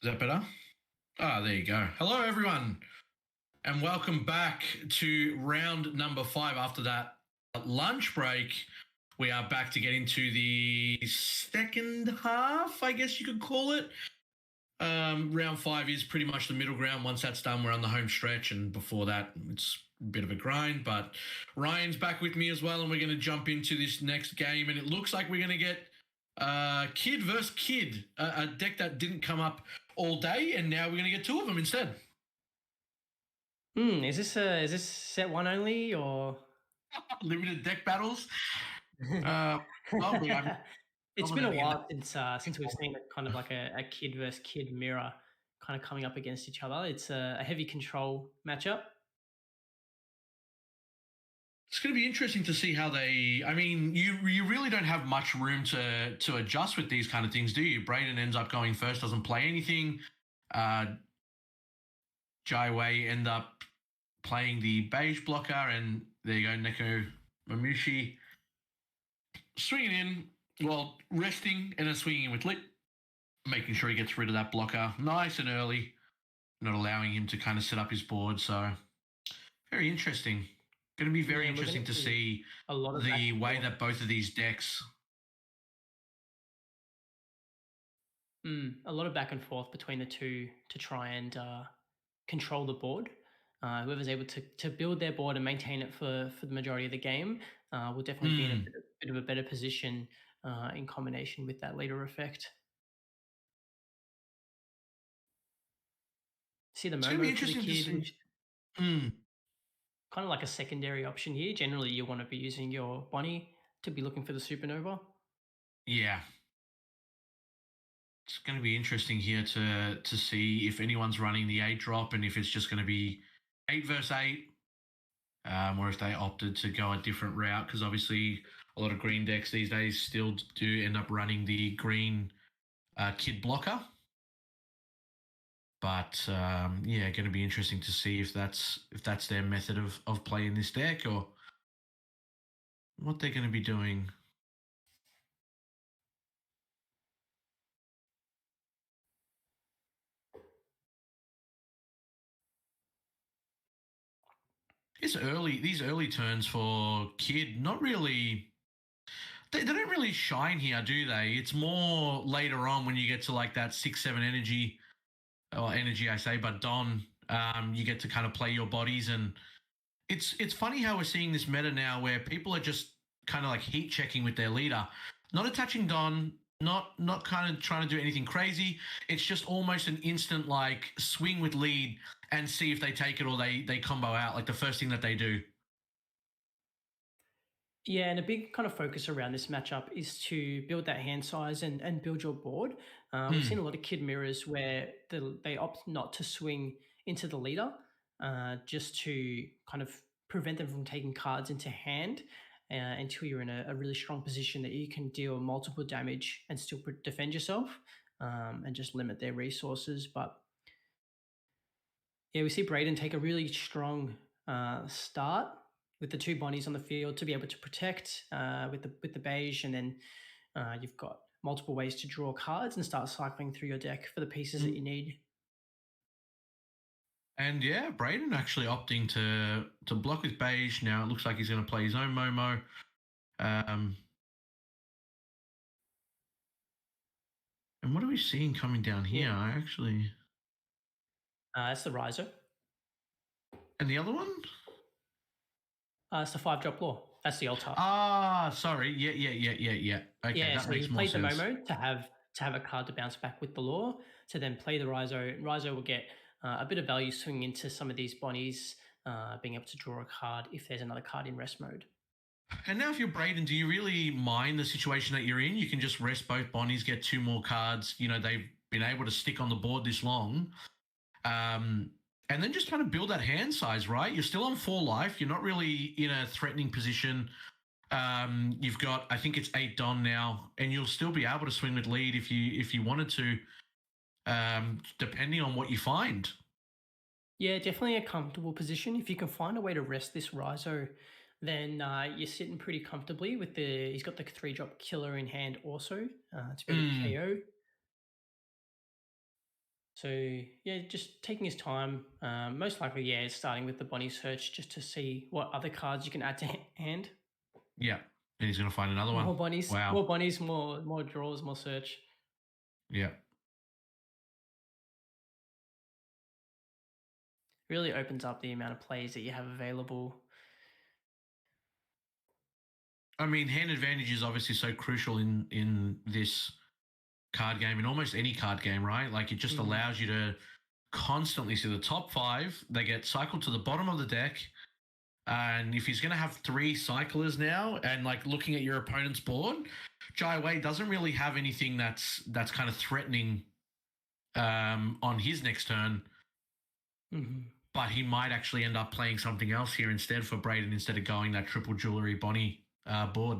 Is that better? Ah, there you go. Hello, everyone, and welcome back to round number 5 after that lunch break. We are back to get into the second half, I guess you could call it. Round 5 is pretty much the middle ground. Once that's done, we're on the home stretch, and before that, it's a bit of a grind. But Ryan's back with me as well, and we're going to jump into this next game, and it looks like we're going to get Kid versus Kid, a deck that didn't come up all day, and now we're going to get 2 of them instead. Is this set 1 only or limited deck battles? It's been a while since we've seen kind of like a kid versus kid mirror kind of coming up against each other. It's a heavy control matchup. It's going to be interesting to see how they. I mean, you really don't have much room to adjust with these kind of things, do you? Braydon ends up going first, doesn't play anything. Jiawei end up playing the beige blocker, and there you go, Neko Mamushi swinging in, well, resting and then swinging in with Lit, making sure he gets rid of that blocker nice and early, not allowing him to kind of set up his board. So very interesting. Going to be very interesting to see a lot of the way that both of these decks. A lot of back and forth between the two to try and control the board. Whoever's able to build their board and maintain it for the majority of the game will definitely be in a bit of a better position in combination with that leader effect. See the Momo for the Kid, kind of like a secondary option here. Generally, you want to be using your Bonnie to be looking for the Supernova. Yeah. It's going to be interesting here to see if anyone's running the 8 drop and if it's just going to be 8 versus 8, or if they opted to go a different route, because obviously a lot of green decks these days still do end up running the green kid blocker. But yeah, going to be interesting to see if that's their method of playing this deck or what they're going to be doing. These early turns for Kid, not really. They don't really shine here, do they? It's more later on when you get to like that 6-7 energy, or energy I say, but Don, you get to kind of play your bodies, and it's funny how we're seeing this meta now where people are just kind of like heat checking with their leader, not attaching Don, not kind of trying to do anything crazy. It's just almost an instant like swing with lead and see if they take it or they combo out, like the first thing that they do. Yeah, and a big kind of focus around this matchup is to build that hand size and build your board. We've seen a lot of kid mirrors where they opt not to swing into the leader just to kind of prevent them from taking cards into hand until you're in a really strong position that you can deal multiple damage and still defend yourself and just limit their resources. But yeah, we see Braydon take a really strong start with the 2 Bonnies on the field to be able to protect with the beige, and then you've got multiple ways to draw cards and start cycling through your deck for the pieces that you need. And yeah, Braydon actually opting to block with beige. Now it looks like he's going to play his own Momo. And what are we seeing coming down here? Yeah. I actually. It's the Riser. And the other one? It's the 5-drop law. That's the altar. Sorry. Yeah. Okay, yeah, that so makes you more play sense. the Momo to have a card to bounce back with the law, to then play the Riso. Riso will get a bit of value swinging into some of these Bonnies, being able to draw a card if there's another card in rest mode. And now if you're Braydon, do you really mind the situation that you're in? You can just rest both Bonnies, get 2 more cards. You know, they've been able to stick on the board this long. And then just kind of build that hand size, right? You're still on 4 life. You're not really in a threatening position. You've got, I think it's 8 Don now, and you'll still be able to swing with lead if you wanted to, depending on what you find. Yeah, definitely a comfortable position. If you can find a way to rest this Riso, then you're sitting pretty comfortably with he's got the 3-drop killer in hand also to be able to KO. So yeah, just taking his time. Most likely, yeah, starting with the Bonnie search just to see what other cards you can add to hand. Yeah. And he's going to find another one. Wow. More bunnies, more draws, more search. Yeah. Really opens up the amount of plays that you have available. I mean, hand advantage is obviously so crucial in this card game, in almost any card game, right? Like it just allows you to constantly see the top five. They get cycled to the bottom of the deck. And if he's going to have three cyclers now, and like looking at your opponent's board, Jiawei doesn't really have anything that's kind of threatening on his next turn. But he might actually end up playing something else here instead for Braydon instead of going that triple jewelry Bonnie board.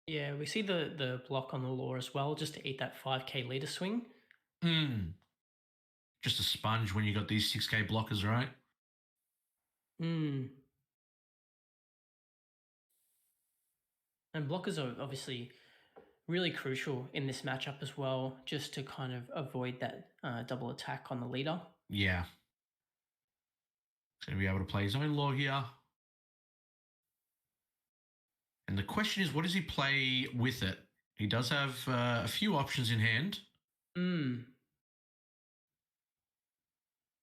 Yeah, we see the block on the law as well, just to eat that 5k leader swing. Just a sponge when you got these 6k blockers, right? And blockers are obviously really crucial in this matchup as well, just to kind of avoid that double attack on the leader. Yeah. He's going to be able to play his own law here. And the question is, what does he play with it? He does have a few options in hand.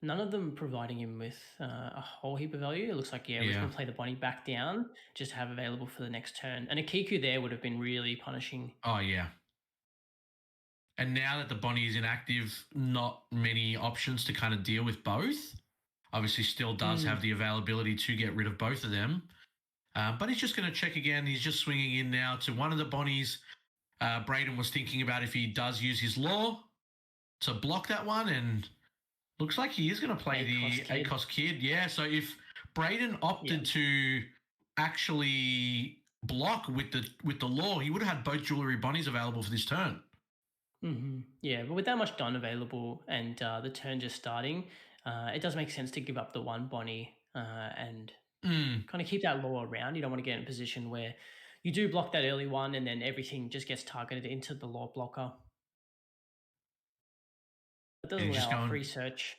None of them providing him with a whole heap of value. It looks like, we're going to play the Bonnie back down, just to have available for the next turn. And a Kiku there would have been really punishing. Oh, yeah. And now that the Bonnie is inactive, not many options to kind of deal with both. Obviously, still does have the availability to get rid of both of them. But he's just going to check again. He's just swinging in now to one of the Bonnies. Braydon was thinking about if he does use his law to block that one, and looks like he is going to play the ACOS Kid. Yeah, so if Braydon opted to actually block with the law, he would have had both jewelry Bonnies available for this turn. Yeah, but with that much done available and the turn just starting, it does make sense to give up the one Bonnie and kind of keep that law around. You don't want to get in a position where you do block that early one and then everything just gets targeted into the law blocker. It does allow a free search.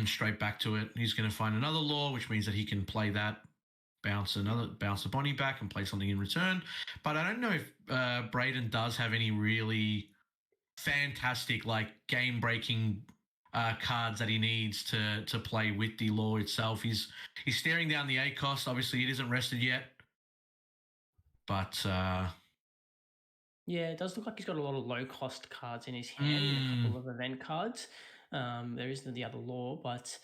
Straight back to it. He's going to find another law, which means that he can play that, bounce the Bonnie back and play something in return. But I don't know if Braydon does have any really fantastic, like game-breaking cards that he needs to play with the law itself. He's staring down the ACOS. Obviously, it isn't rested yet. But yeah, it does look like he's got a lot of low-cost cards in his hand, a couple of event cards. There isn't the other law, but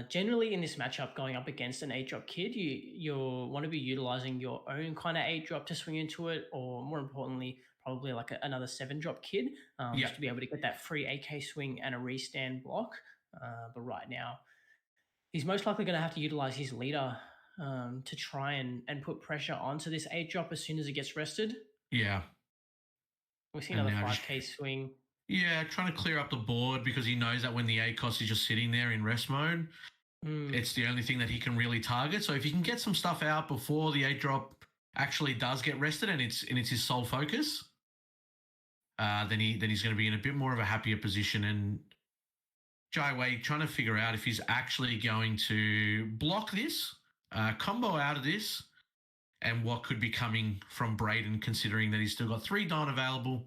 generally in this matchup going up against an 8-drop kid, you want to be utilizing your own kind of 8-drop to swing into it, or more importantly, probably like another 7-drop kid, just to be able to get that free AK swing and a restand block. But right now, he's most likely going to have to utilize his leader to try and put pressure onto this 8-drop as soon as it gets rested. Yeah. We've seen another 5k swing. Yeah, trying to clear up the board because he knows that when the ACOS is just sitting there in rest mode, it's the only thing that he can really target. So if he can get some stuff out before the 8-drop actually does get rested and it's his sole focus, then he's going to be in a bit more of a happier position. And Jiawei trying to figure out if he's actually going to block this, combo out of this, and what could be coming from Braydon, considering that he's still got 3 Dawn available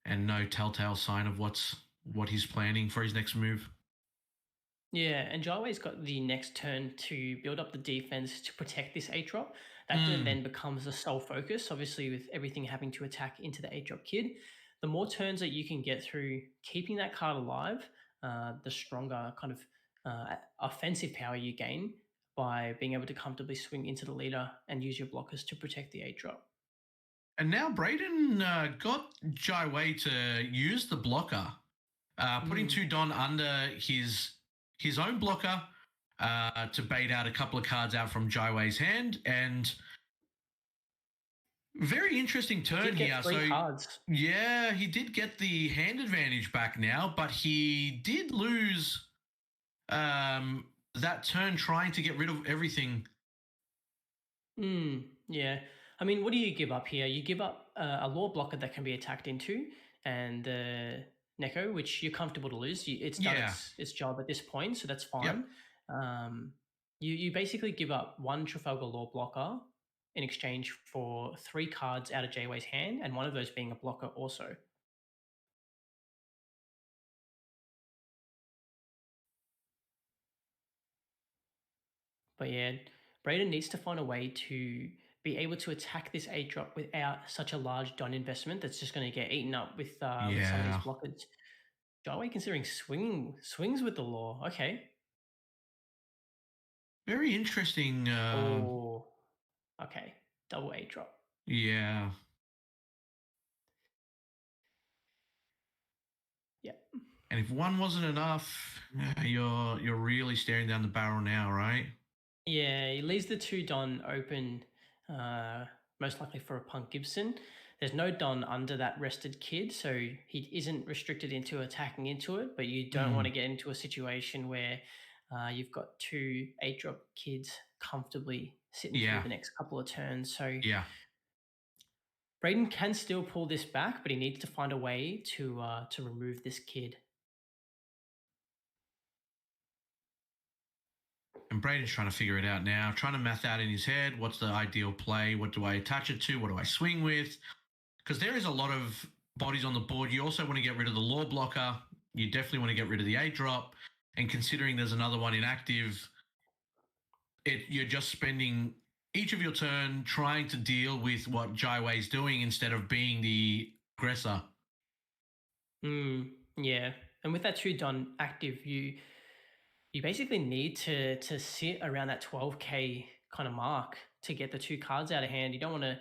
and no telltale sign of what he's planning for his next move. Yeah, and Jiawei's got the next turn to build up the defense to protect this 8-drop. That then becomes the sole focus, obviously, with everything having to attack into the 8-drop kid. The more turns that you can get through keeping that card alive, the stronger kind of offensive power you gain by being able to comfortably swing into the leader and use your blockers to protect the 8-drop. And now Braydon got Jiawei to use the blocker, putting 2 Don under his own blocker to bait out a couple of cards out from Jiawei's hand. And very interesting turn here. Cards. Yeah, he did get the hand advantage back now, but he did lose that turn trying to get rid of everything. Yeah. I mean, what do you give up here? You give up a law blocker that can be attacked into, and the Neko, which you're comfortable to lose. It's done Yeah. its job at this point, so that's Yep. fine. You basically give up one Trafalgar Law blocker in exchange for 3 cards out of Jiawei's hand, and one of those being a blocker also. But yeah, Braydon needs to find a way to be able to attack this 8 drop without such a large Don investment that's just going to get eaten up with some of these Yeah. blockers. Jiawei considering swings with the law. Okay. Very interesting. Oh, okay. Double 8 drop. Yeah. Yeah. And if one wasn't enough, you're really staring down the barrel now, right? Yeah, he leaves the 2 Don open, most likely for a Punk Gibson. There's no Don under that rested kid, so he isn't restricted into attacking into it, but you don't want to get into a situation where you've got 2 8 drop kids comfortably sitting through Yeah. the next couple of turns. So Yeah. Braydon can still pull this back, but he needs to find a way to remove this kid. And Braden's trying to figure it out now, trying to math out in his head what's the ideal play, what do I attach it to, what do I swing with? Because there is a lot of bodies on the board. You also want to get rid of the law blocker. You definitely want to get rid of the 8 drop. And considering there's another one inactive, you're just spending each of your turn trying to deal with what Jiawei's doing instead of being the aggressor. Yeah. And with that 2 Don active, you basically need to sit around that 12k kind of mark to get the 2 cards out of hand. You don't want to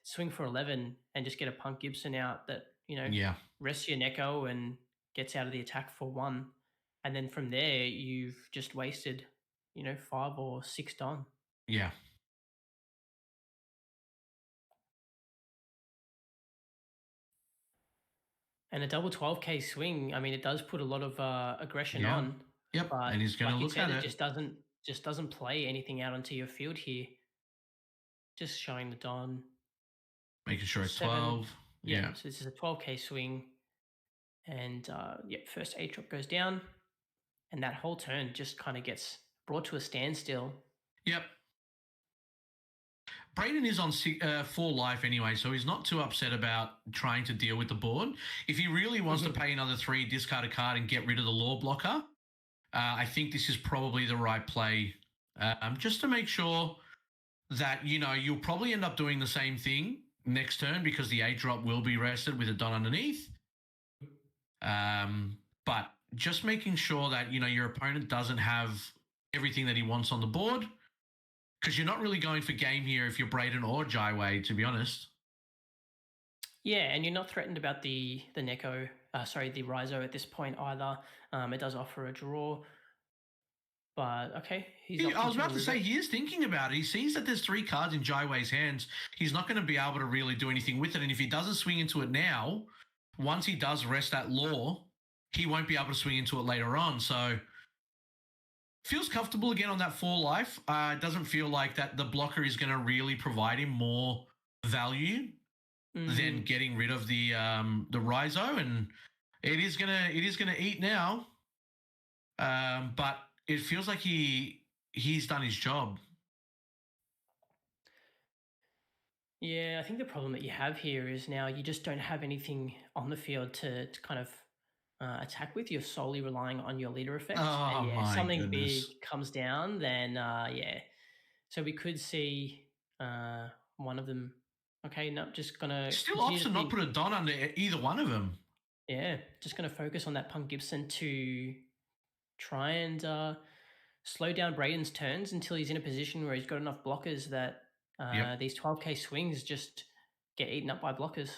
swing for 11 and just get a Punk Gibson out that Yeah. rests your Neko and gets out of the attack for 1, and then from there you've just wasted 5 or 6 Don. Yeah. And a double 12k swing, I mean, it does put a lot of aggression Yeah. on. Yep. But And he's going like to you look said, at it it, just doesn't play anything out onto your field here. Just showing the Don. making sure it's 7. 12. Yeah. So this is a 12k swing, and first 8 drop goes down, and that whole turn just kind of gets brought to a standstill. Yep. Braydon is on 4 life anyway, so he's not too upset about trying to deal with the board. If he really wants to pay another 3, discard a card, and get rid of the law blocker, I think this is probably the right play. Just to make sure that, you'll probably end up doing the same thing next turn because the 8-drop will be rested with a Don underneath. But just making sure that, your opponent doesn't have everything that he wants on the board, because you're not really going for game here if you're Braydon or Jiawei, to be honest. Yeah, and you're not threatened about the Neko, the Rhizo at this point either. It does offer a draw. But okay, I was about to say, he is thinking about it. He sees that there's 3 cards in Jiawei's hands. He's not going to be able to really do anything with it. And if he doesn't swing into it now, once he does rest that law, he won't be able to swing into it later on. So feels comfortable again on that 4 life. It doesn't feel like that the blocker is going to really provide him more value than getting rid of the Rhizo, and it is gonna eat now. But it feels like he's done his job. Yeah, I think the problem that you have here is now you just don't have anything on the field to kind of attack with. You're solely relying on your leader effect. Oh, and my something goodness. big comes down, then So we could see one of them. Okay, no, just gonna Still opts to not put a Don under either one of them. Yeah, just gonna focus on that Punk Gibson to try and slow down Braydon's turns until he's in a position where he's got enough blockers that these 12k swings just get eaten up by blockers.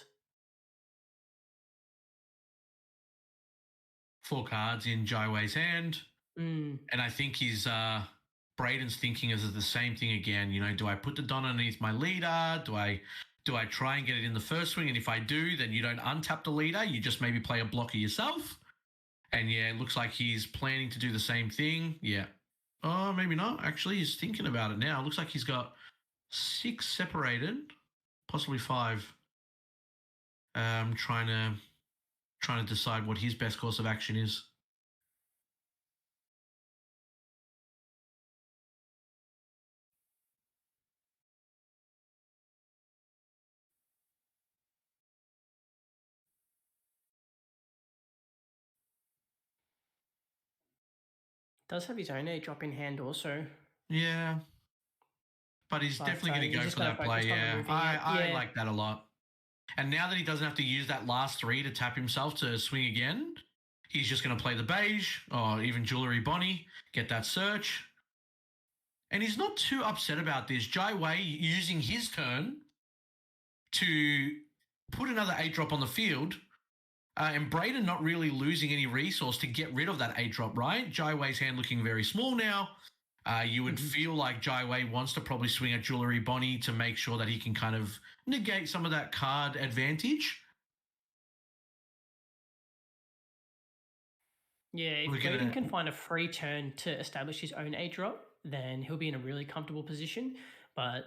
4 cards in Jiawei's hand. And I think he's Braydon's thinking is the same thing again. Do I put the Don underneath my leader? Do I try and get it in the first swing? And if I do, then you don't untap the leader. You just maybe play a blocker yourself. And yeah, it looks like he's planning to do the same thing. Yeah. Oh, maybe not. Actually, he's thinking about it now. It looks like he's got 6 separated, possibly 5. Trying to trying to decide what his best course of action is. Does have his own airdrop in hand also. Yeah. But he's definitely going to he's go just for kind of that play. focused on Yeah. removing it. I Yeah. like that a lot. And now that he doesn't have to use that last 3 to tap himself to swing again, he's just going to play the beige or even Jewelry Bonnie, get that search. And he's not too upset about this. Jiawei using his turn to put another 8 drop on the field, and Braydon not really losing any resource to get rid of that 8 drop, right? Jiawei's hand looking very small now. You would feel like Jiawei wants to probably swing at Jewelry Bonnie to make sure that he can kind of negate some of that card advantage. Yeah, if Braydon can find a free turn to establish his own 8 drop, then he'll be in a really comfortable position. But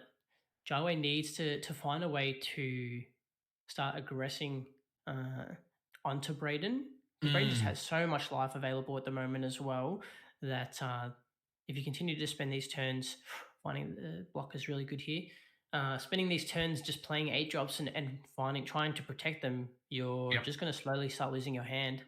Jiawei needs to find a way to start aggressing onto Braydon. Braydon just has so much life available at the moment as well that if you continue to spend these turns, finding the block is really good here. Spending these turns just playing 8 drops and trying to protect them, you're just going to slowly start losing your hand.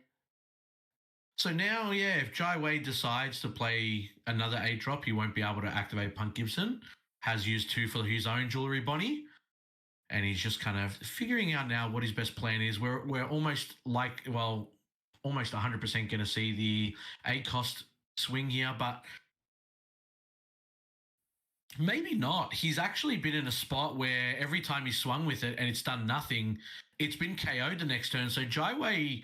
So now, yeah, if Jiawei decides to play another 8 drop, he won't be able to activate Punk Gibson. Has used 2 for his own Jewelry Bonnie. And he's just kind of figuring out now what his best plan is. We're almost almost 100% going to see the 8 cost swing here, but maybe not. He's actually been in a spot where every time he swung with it and it's done nothing, it's been KO'd the next turn. So Jiawei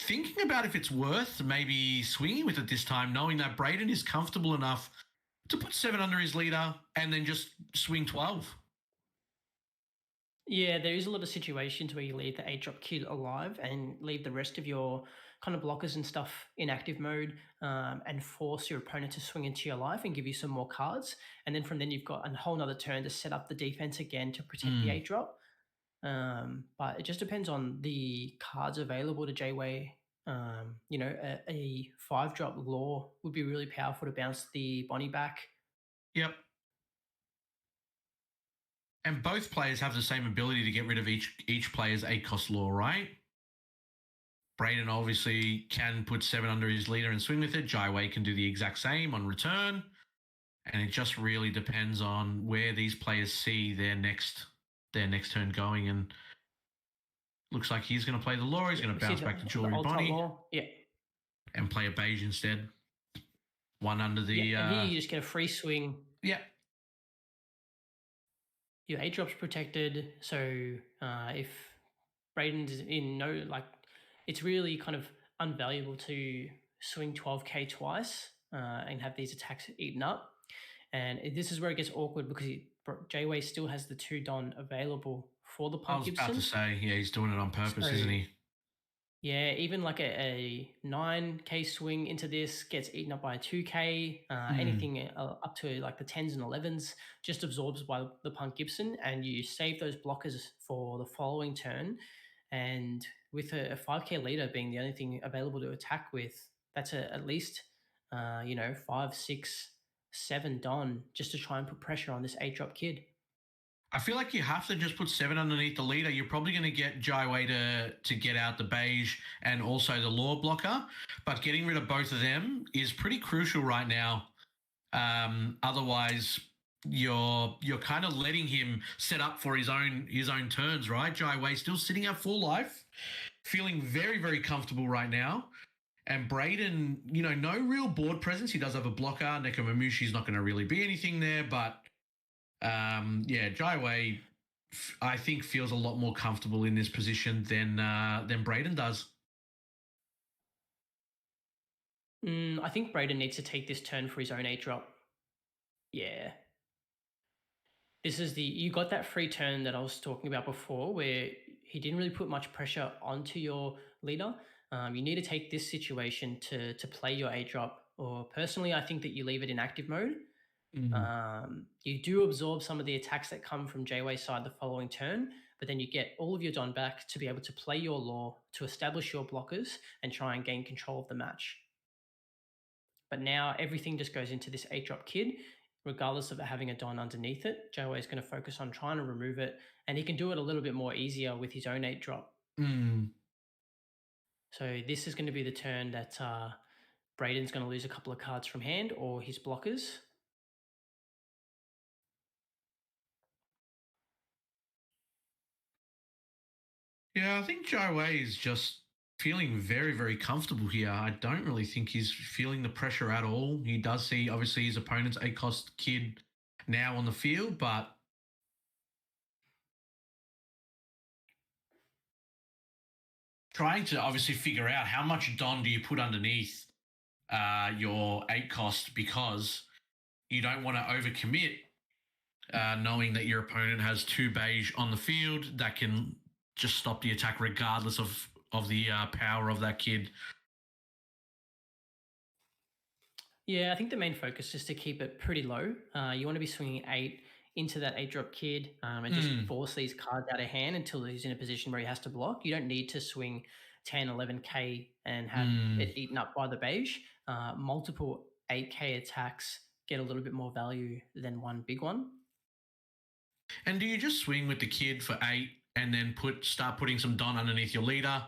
thinking about if it's worth maybe swinging with it this time, knowing that Braydon is comfortable enough to put 7 under his leader and then just swing 12. Yeah, there is a lot of situations where you leave the 8 drop kid alive and leave the rest of your kind of blockers and stuff in active mode, and force your opponent to swing into your life and give you some more cards. And then from then you've got a whole nother turn to set up the defense again to protect the 8 drop. But it just depends on the cards available to Jiawei. A 5 drop law would be really powerful to bounce the Bonnie back. Yep. And both players have the same ability to get rid of each player's 8 cost law, right? Braydon obviously can put 7 under his leader and swing with it. Jiawei can do the exact same on return. And it just really depends on where these players see their next turn going. And looks like he's going to play the law. He's going to bounce back to Jewelry Bonnie. Yeah. And play a beige instead. 1 under the... Yeah, and here you just get a free swing. Yeah. Your 8 drop's protected. So if Braydon's in it's really kind of unvaluable to swing 12k twice and have these attacks eaten up. And this is where it gets awkward because Jiawei still has the 2 Don available for the Punk Gibson. I was about to say, yeah, he's doing it on purpose, isn't he? Yeah, even like a 9k swing into this gets eaten up by a 2k. Anything up to like the 10s and 11s just absorbs by the Punk Gibson, and you save those blockers for the following turn. And with a 5k leader being the only thing available to attack with, that's at least 5, 6, 7 Don just to try and put pressure on this 8 drop kid. I feel like you have to just put 7 underneath the leader. You're probably going to get Jiawei to get out the beige and also the law blocker, but getting rid of both of them is pretty crucial right now. Otherwise, you're kind of letting him set up for his own turns, right? Jiawei still sitting at full life, feeling very, very comfortable right now. And Braydon, no real board presence. He does have a blocker. Nekomamushi's not going to really be anything there, but Jiawei, I think, feels a lot more comfortable in this position than Braydon does. I think Braydon needs to take this turn for his own 8 drop. Yeah. This is you got that free turn that I was talking about before where he didn't really put much pressure onto your leader. You need to take this situation to play your 8 drop, or personally, I think that you leave it in active mode. Mm. You do absorb some of the attacks that come from Jiawei's side the following turn, but then you get all of your Don back to be able to play your law, to establish your blockers, and try and gain control of the match. But now everything just goes into this 8-drop kid, regardless of it having a Don underneath it. Jiawei is going to focus on trying to remove it, and he can do it a little bit more easier with his own 8-drop. Mm. So this is going to be the turn that Braydon's going to lose a couple of cards from hand or his blockers. Yeah, I think Jiawei is just feeling very, very comfortable here. I don't really think he's feeling the pressure at all. He does see, obviously, his opponent's 8-cost kid now on the field, but trying to obviously figure out how much Don do you put underneath your 8-cost, because you don't want to overcommit, knowing that your opponent has 2 beige on the field that can just stop the attack regardless of the power of that kid. Yeah, I think the main focus is to keep it pretty low. You want to be swinging 8 into that 8-drop kid and just force these cards out of hand until he's in a position where he has to block. You don't need to swing 10, 11K and have it eaten up by the beige. Multiple 8K attacks get a little bit more value than one big one. And do you just swing with the kid for 8 and then start putting some Don underneath your leader?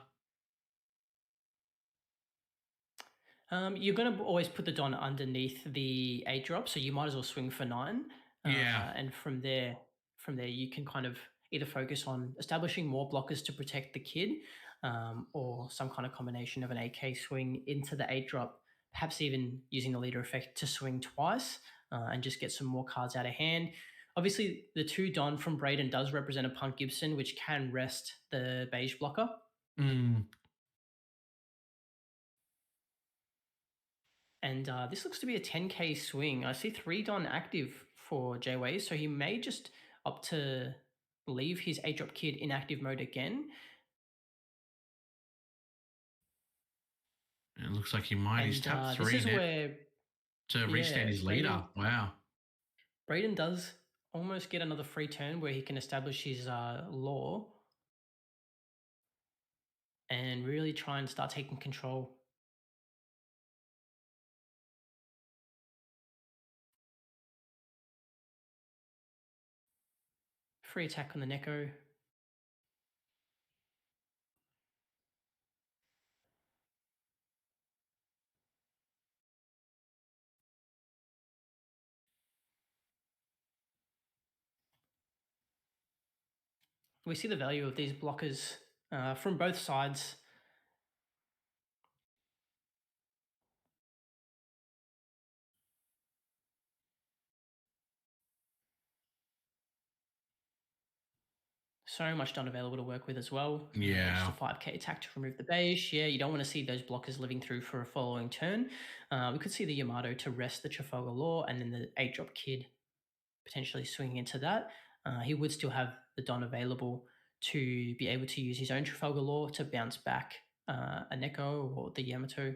You're going to always put the Don underneath the 8-drop, so you might as well swing for 9. Yeah. And from there, you can kind of either focus on establishing more blockers to protect the kid, or some kind of combination of an AK swing into the 8-drop, perhaps even using the leader effect to swing twice and just get some more cards out of hand. Obviously, the 2 Don from Braydon does represent a Punk Gibson, which can rest the beige blocker. And this looks to be a 10K swing. I see 3 Don active for Jiawei, so he may just opt to leave his 8-drop kid in active mode again. It looks like he might. He's tapped 3 this is where, to restand his leader. Wow. Braydon does almost get another free turn where he can establish his law and really try and start taking control. Free attack on the Neko. We see the value of these blockers from both sides. So much Don available to work with as well. Yeah. Just a 5K attack to remove the beige. Yeah, you don't want to see those blockers living through for a following turn. We could see the Yamato to rest the Trafalgar Law and then the 8-drop kid potentially swinging into that. He would still have the Don available to be able to use his own Trafalgar Law to bounce back a Neko or the Yamato.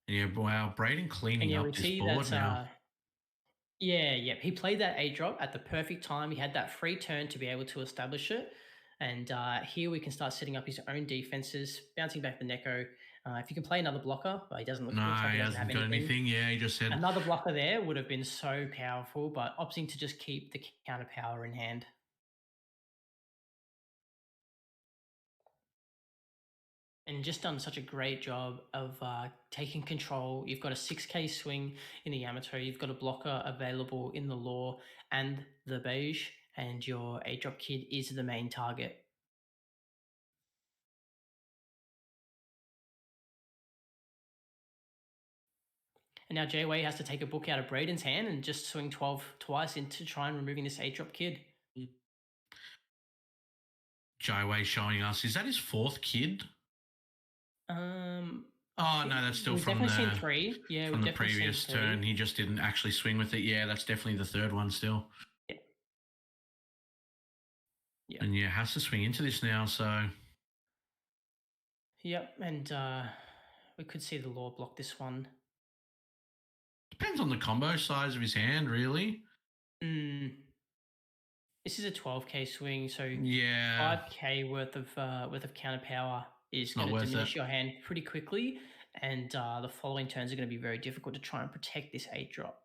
Yeah, wow. Braydon cleaning up this board now. Yeah. He played that 8-drop at the perfect time. He had that free turn to be able to establish it. And here we can start setting up his own defenses, bouncing back the Neko. If you can play another blocker, but he doesn't look like he doesn't hasn't have got anything. Yeah, he just said another blocker there would have been so powerful, but opting to just keep the counter power in hand. And just done such a great job of taking control. You've got a 6K swing in the Yamato, you've got a blocker available in the Law and the beige, and your 8-drop kid is the main target. And now Jiawei has to take a book out of Braydon's hand and just swing 12 twice into try and removing this 8-drop kid. Jiawei showing us. Is that his 4th kid? Oh no, that's still from definitely seen 3. Yeah, from the previous turn. He just didn't actually swing with it. Yeah, that's definitely the 3rd one still. Yeah. And yeah, has to swing into this now. So Yep, and we could see the law block this one. Depends on the combo size of his hand, really. Mm, this is a 12k swing, so Yeah, 5k worth of counter power is not going to worth it. diminish your hand pretty quickly, and the following turns are going to be very difficult to try and protect this 8 drop.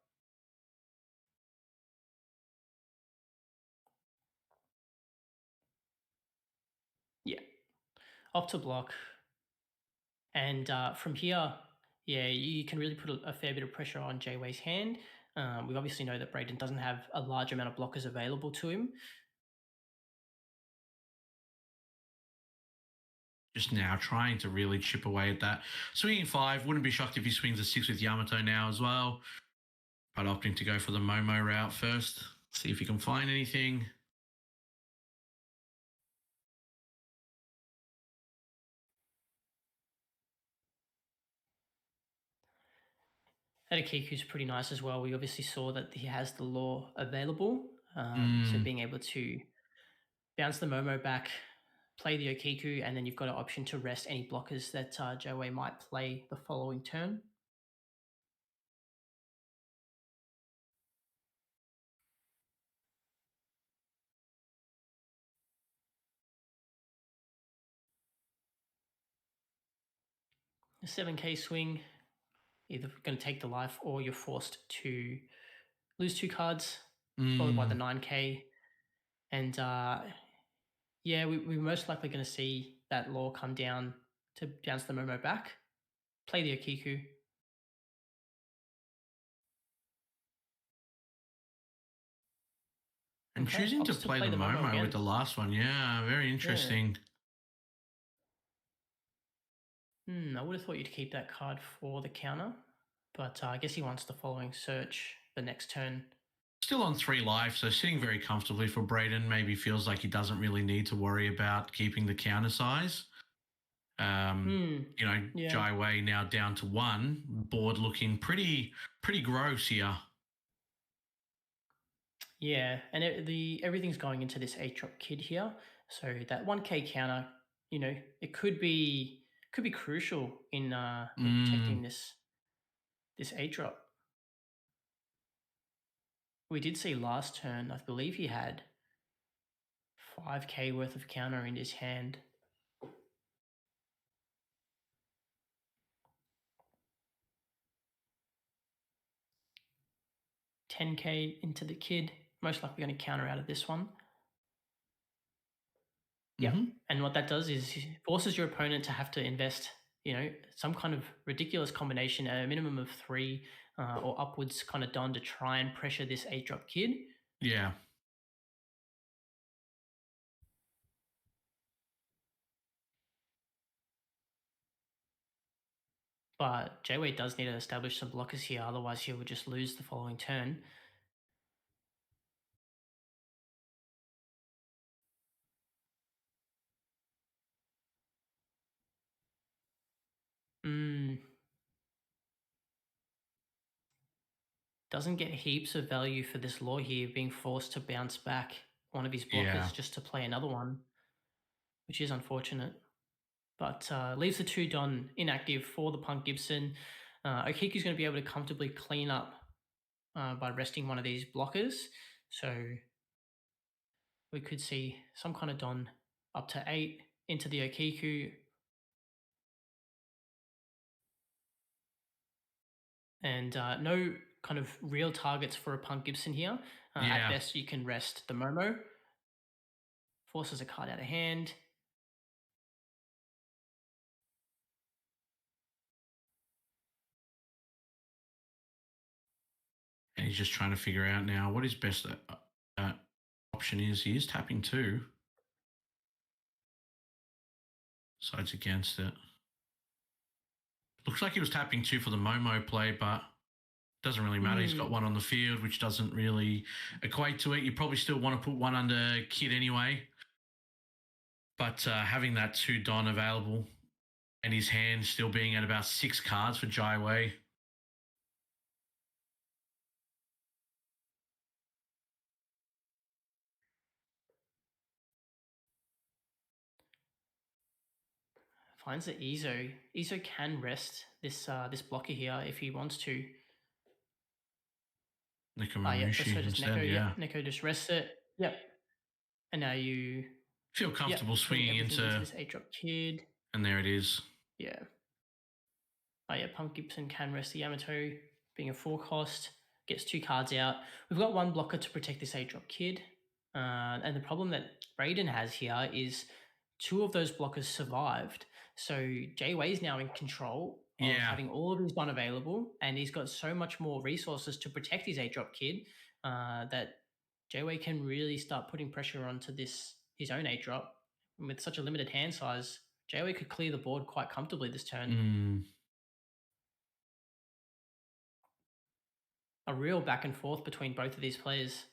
Yeah, off to block. And from here, yeah, you can really put a fair bit of pressure on Jiawei's hand. We obviously know that Braydon doesn't have a large amount of blockers available to him. Just now trying to really chip away at that. Swinging 5, wouldn't be shocked if he swings a 6 with Yamato now as well. But opting to go for the Momo route first. See if he can find anything. Adekiku's pretty nice as well. We obviously saw that he has the law available. So being able to bounce the Momo back, play the Okiku, and then you've got an option to rest any blockers that Jiawei might play the following turn. A 7k swing, either going to take the life or you're forced to lose 2 cards, followed by the 9k. And yeah, we're most likely going to see that law come down to bounce the Momo back, play the Okiku. And Okay, choosing to opts to play play the the Momo Momo with again. the last one. Yeah, very Yeah. interesting. I would have thought you'd keep that card for the counter, but I guess he wants the following search the next turn. Still on 3 life, so sitting very comfortably for Braydon. Maybe feels like he doesn't really need to worry about keeping the counter size. Yeah. Jiawei now down to 1. Board looking pretty gross here. Yeah, and everything's going into this 8 drop kid here. So that 1k counter, it could be crucial in protecting this 8 drop. We did see last turn, I believe he had 5k worth of counter in his hand. $10k into the kid, most likely going to counter out of this one. Yeah, and what that does is forces your opponent to have to invest, some kind of ridiculous combination, a minimum of 3 or upwards kind of done to try and pressure this 8 drop kid. Yeah. But Jiawei does need to establish some blockers here, otherwise he would just lose the following turn. Doesn't get heaps of value for this law here, being forced to bounce back one of his blockers Yeah. just to play another one, which is unfortunate. But leaves the 2 Don inactive for the Punk Gibson. Okiku's going to be able to comfortably clean up by resting one of these blockers. So we could see some kind of Don up to 8 into the Okiku. And no kind of real targets for a Punk Gibson here. At best, you can rest the Momo. Forces a card out of hand. And he's just trying to figure out now what his best option is. He is tapping 2. Sides against it. Looks like he was tapping 2 for the Momo play, but doesn't really matter. He's got 1 on the field, which doesn't really equate to it. You probably still want to put 1 under Kid anyway. But having that 2 Don available and his hand still being at about 6 cards for Jiawei. Finds the Ezo. Ezo can rest this blocker here if he wants to. Yep, so Nikomamushi does instead, Neko. yeah. Yep, Neko just rests it. Yep. And now you, Feel comfortable putting swinging everything into into, this 8-drop kid. and there it is. Yeah. Pump Gibson can rest the Yamato, being a 4 cost, gets 2 cards out. We've got 1 blocker to protect this 8-drop kid. And the problem that Braydon has here is 2 of those blockers survived. So Jiawei is now in control of having all of his one available, and he's got so much more resources to protect his 8-drop kid that Jiawei can really start putting pressure onto his own 8-drop. With such a limited hand size, Jiawei could clear the board quite comfortably this turn. A real back and forth between both of these players.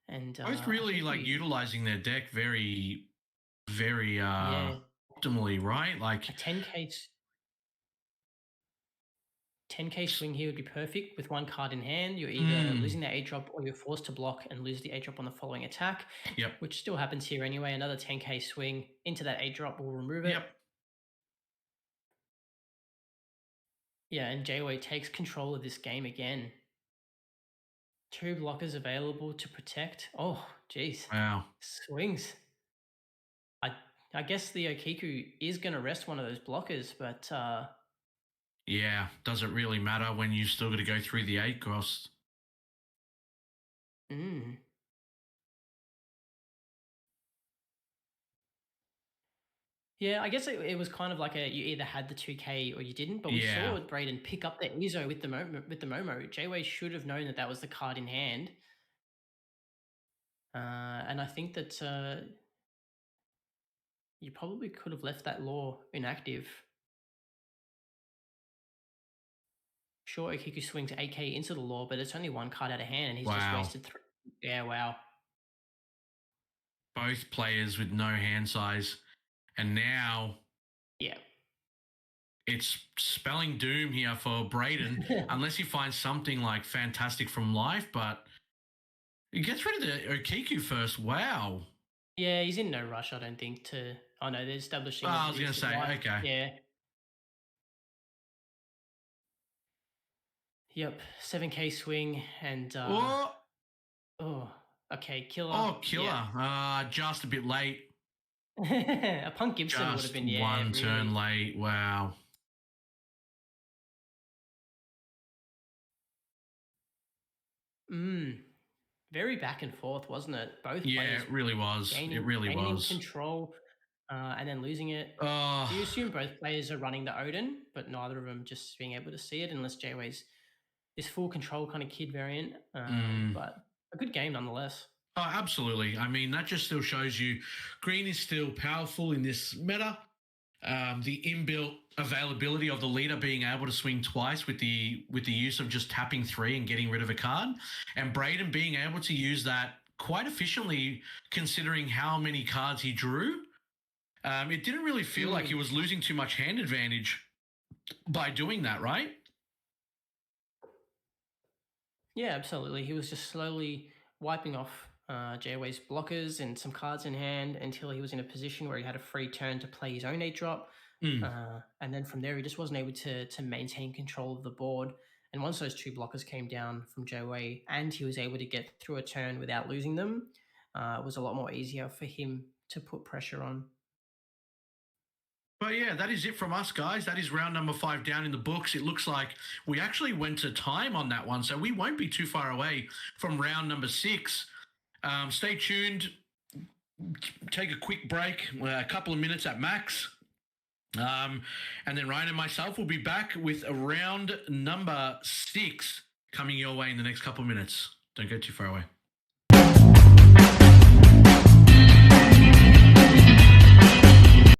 And both really utilizing their deck very, very optimally, right? Like a 10k swing here would be perfect with 1 card in hand. You're either losing that 8-drop or you're forced to block and lose the 8-drop on the following attack. Yep. Which still happens here anyway. Another 10k swing into that 8-drop will remove it. Yep. Yeah, and Jiawei takes control of this game again. 2 blockers available to protect. Oh, jeez. Wow. Swings. I guess the Okiku is going to rest one of those blockers, but yeah, does it really matter when you still got to go through the 8 cost? Yeah, I guess it was kind of like you either had the 2k or you didn't, but we saw Braydon pick up the Ezo with the Momo. Jiawei should have known that was the card in hand. And I think that you probably could have left that law inactive. Sure, Okiku swings 8k into the law, but it's only 1 card out of hand, and he's just wasted 3. Yeah, wow. Both players with no hand size. And now it's spelling doom here for Braydon, unless he finds something like fantastic from life, but he gets rid of the Okiku first. Wow. Yeah, he's in no rush, I don't think, to... Oh, no, they're establishing... I was going to say, okay. Yeah. Yep, 7k swing and... okay, killer. Oh, killer. Yeah. Just a bit late. A Punk Gibson would have been, one turn late. Wow. Very back and forth, wasn't it? Both players. Yeah, it really was. Gaining control and then losing it. You assume both players are running the Odin, but neither of them just being able to see it unless Jiawei's this full control kind of kid variant. But a good game nonetheless. Oh, absolutely. I mean, that just still shows you green is still powerful in this meta. The inbuilt availability of the leader being able to swing twice with the use of just tapping 3 and getting rid of a card, and Braydon being able to use that quite efficiently considering how many cards he drew. It didn't really feel like he was losing too much hand advantage by doing that, right? Yeah, absolutely. He was just slowly wiping off Jiawei's blockers and some cards in hand until he was in a position where he had a free turn to play his own 8-drop. And then from there, he just wasn't able to maintain control of the board. And once those 2 blockers came down from Jiawei and he was able to get through a turn without losing them, it was a lot more easier for him to put pressure on. But yeah, that is it from us, guys. That is round number 5 down in the books. It looks like we actually went to time on that one, so we won't be too far away from round number 6. Stay tuned. Take a quick break, a couple of minutes at max. And then Ryan and myself will be back with round number 6 coming your way in the next couple of minutes. Don't go too far away.